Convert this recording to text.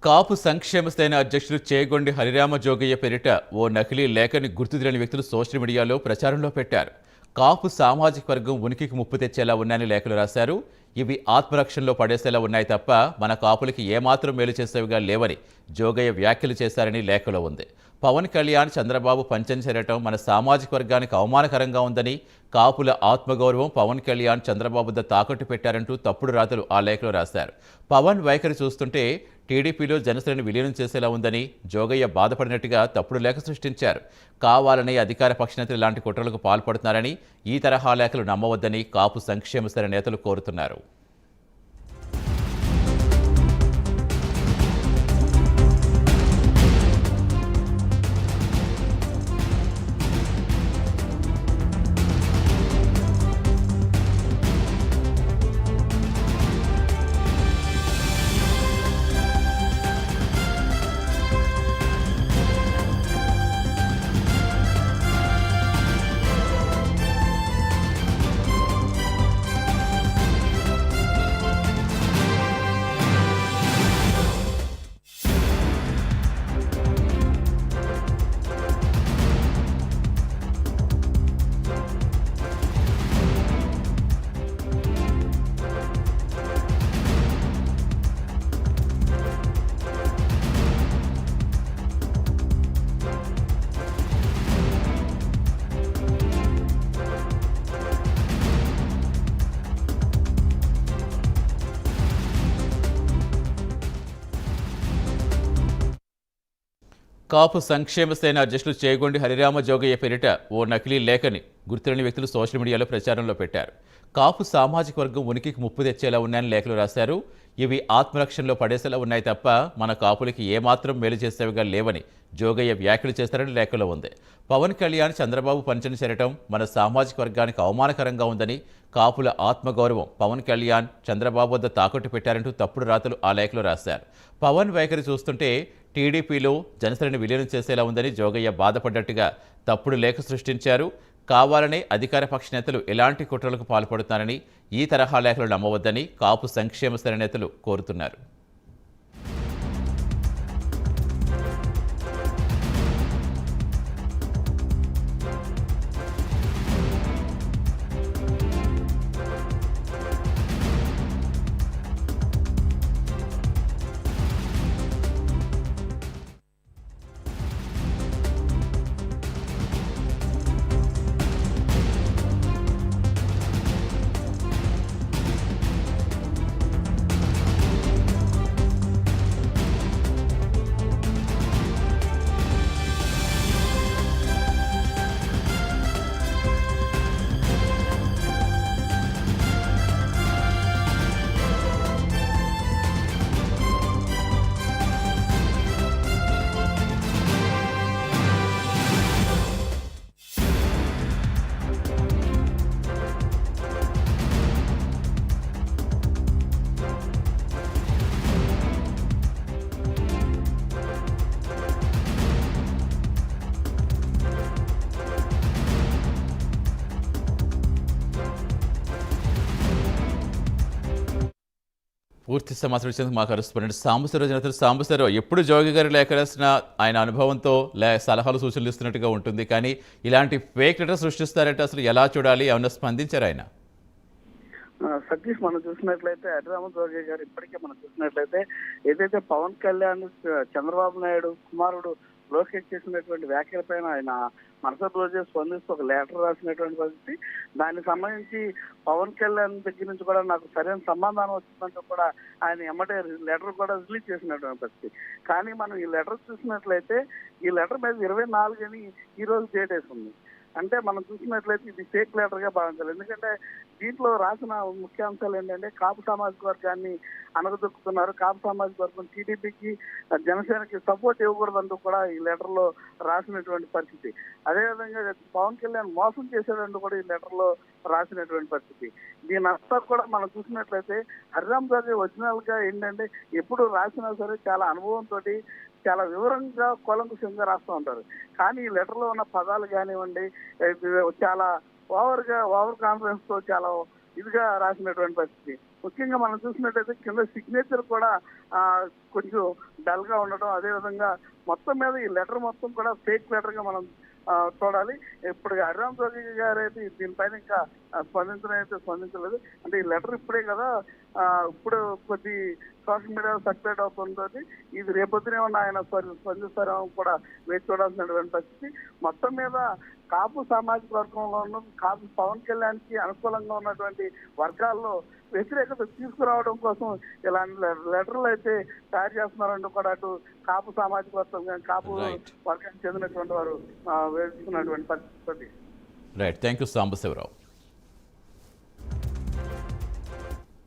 కాపు సంక్షేమ సేన అధ్యక్షుడు చేగొండి హరిరామ జోగయ్య పేరిట ఓ నకిలీ లేఖని గుర్తు తెలియని వ్యక్తులు సోషల్ మీడియాలో ప్రచారంలో పెట్టారు. కాపు సామాజిక వర్గం ఉనికికి ముప్పు తెచ్చేలా ఉన్నాయని లేఖలు రాశారు. ఇవి ఆత్మరక్షణలో పడేసేలా ఉన్నాయి తప్ప మన కాపులకి ఏమాత్రం మేలు చేసేవిగా లేవని జోగయ్య వ్యాఖ్యలు చేశారని లేఖలో ఉంది. పవన్ కళ్యాణ్, చంద్రబాబు పంచం చేరటం మన సామాజిక వర్గానికి అవమానకరంగా ఉందని, కాపుల ఆత్మగౌరవం పవన్ కళ్యాణ్, చంద్రబాబు తాకట్టు పెట్టారంటూ తప్పుడు రాతలు ఆ లేఖలో రాశారు. పవన్ వైఖరి చూస్తుంటే టీడీపీలో జనసేనను విలీనం చేసేలా ఉందని జోగయ్య బాధపడినట్టుగా తప్పుడు లేఖ సృష్టించారు. కావాలని అధికార పక్ష నేతలు ఇలాంటి కుట్రలకు పాల్పడుతున్నారని, ఈ తరహా లేఖలు నమ్మవద్దని కాపు సంక్షేమ సేన నేతలు కోరుతున్నారు. కాపు సంక్షేమ సేన అధ్యక్షులు చేగొండి హరిరామ జోగయ్య పేరిట ఓ నకిలీ లేఖని గుర్తులేని వ్యక్తులు సోషల్ మీడియాలో ప్రచారంలో పెట్టారు. కాపు సామాజిక వర్గం ఉనికికి ముప్పు తెచ్చేలా ఉన్నాయని లేఖలు రాశారు. ఇవి ఆత్మరక్షణలో పడేసేలా ఉన్నాయి తప్ప మన కాపులకి ఏమాత్రం మేలు చేసేవిగా లేవని జోగయ్య వ్యాఖ్యలు చేశారని లేఖలో ఉంది. పవన్ కళ్యాణ్, చంద్రబాబు పంచన చేరటం మన సామాజిక వర్గానికి అవమానకరంగా ఉందని, కాపుల ఆత్మగౌరవం పవన్ కళ్యాణ్, చంద్రబాబు వద్ద తాకట్టు పెట్టారంటూ తప్పుడు రాతలు ఆ లేఖలో రాశారు. పవన్ వైఖరి చూస్తుంటే టీడీపీలో జనసేనను విలీనం చేసేలా ఉందని జోగయ్య బాధపడ్డట్టుగా తప్పుడు లేఖ సృష్టించారు. కావాలనే అధికార పక్ష నేతలు ఎలాంటి కుట్రలకు పాల్పడుతున్నారని, ఈ తరహా లేఖలు నమ్మవద్దని కాపు సంక్షేమ సేన నేతలు కోరుతున్నారు. పూర్తి సమాచారం ఇచ్చేందుకు మాకు కరెస్పాండెంట్ సాంబశివరావు జనతలు. సాంబశివరావు, ఎప్పుడు జోగి గారి లేఖ రాసిన ఆయన అనుభవంతో సలహాలు సూచనలు ఇస్తున్నట్టుగా ఉంటుంది, కానీ ఇలాంటి ఫేక్ లెటర్ సృష్టిస్తారంటే అసలు ఎలా చూడాలి? ఏమన్నా స్పందించారు ఆయన? సతీష్, మనం చూసినట్లయితే హరిరామ జోగయ్య గారు ఇప్పటికే మనం చూసినట్లయితే ఏదైతే పవన్ కళ్యాణ్, చంద్రబాబు నాయుడు కుమారుడు లోకేష్ చేసినటువంటి వ్యాఖ్యలపైన ఆయన మరుసటి రోజే స్పందిస్తూ ఒక లెటర్ రాసినటువంటి పరిస్థితి. దానికి సంబంధించి పవన్ కళ్యాణ్ దగ్గర నుంచి కూడా నాకు సరైన సమాధానం వచ్చిందంటూ కూడా ఆయన ఎమ్మటే లెటర్ కూడా రిలీజ్ చేసినటువంటి పరిస్థితి. కానీ మనం ఈ లెటర్ చూసినట్లయితే ఈ లెటర్ మీద 24 అని ఈ రోజు డేట్ వేస్తుంది. అంటే మనం చూసినట్లయితే ఇది ఫేక్ లెటర్ గా భావించాలి. ఎందుకంటే దీంట్లో రాసిన ముఖ్యాంశాలు ఏంటంటే కాపు సామాజిక వర్గాన్ని అనగదొక్కుతున్నారు, కాపు సామాజిక వర్గం టీడీపీకి, జనసేనకి సపోర్ట్ ఇవ్వకూడదంటూ కూడా ఈ లెటర్ లో రాసినటువంటి పరిస్థితి. అదేవిధంగా పవన్ కళ్యాణ్ మోసం చేశాడంటూ కూడా ఈ లెటర్ లో రాసినటువంటి పరిస్థితి. దీని అంతా కూడా మనం చూసినట్లయితే హరిరామ జోగయ్య ఒరిజినల్ గా ఏంటంటే ఎప్పుడు రాసినా సరే చాలా అనుభవంతో చాలా వివరంగా కూలంకుషంగా రాస్తూ ఉంటారు. కానీ ఈ లెటర్ లో ఉన్న పదాలు కానివ్వండి చాలా ఓవర్ కాన్ఫిడెన్స్ తో చాలా ఇదిగా రాసినటువంటి పరిస్థితి. ముఖ్యంగా మనం చూసినట్టయితే కింద సిగ్నేచర్ కూడా కొంచెం డల్ గా ఉండడం, అదేవిధంగా మొత్తం మీద ఈ లెటర్ మొత్తం కూడా ఫేక్ లెటర్ గా మనం చూడాలి. ఇప్పుడు హరిరామ జోగి గారు అయితే దీనిపైన ఇంకా స్పందించలేదు. అంటే ఈ లెటర్ ఇప్పుడే కదా, ఇప్పుడు కొద్ది సోషల్ మీడియాలో సర్క్యులేట్ అవుతుంది. ఇది రేపొద్దునే ఉన్న ఆయన స్పందిస్తారో కూడా వేచి చూడాల్సినటువంటి పరిస్థితి. మొత్తం మీద కాపు సామాజిక వర్గంలో ఉన్న కాపు పవన్ కళ్యాణ్కి అనుకూలంగా ఉన్నటువంటి వర్గాల్లో వ్యతిరేకత తీసుకురావడం కోసం ఇలాంటి లెటర్లు అయితే తయారు చేస్తున్నారంటూ కూడా అటు కాపు సామాజిక వర్గం కానీ కాపు రైట్ వర్గానికి చెందినటువంటి వారు వేసుకున్నటువంటి పరిస్థితి. Right, thank you Sambasivarao.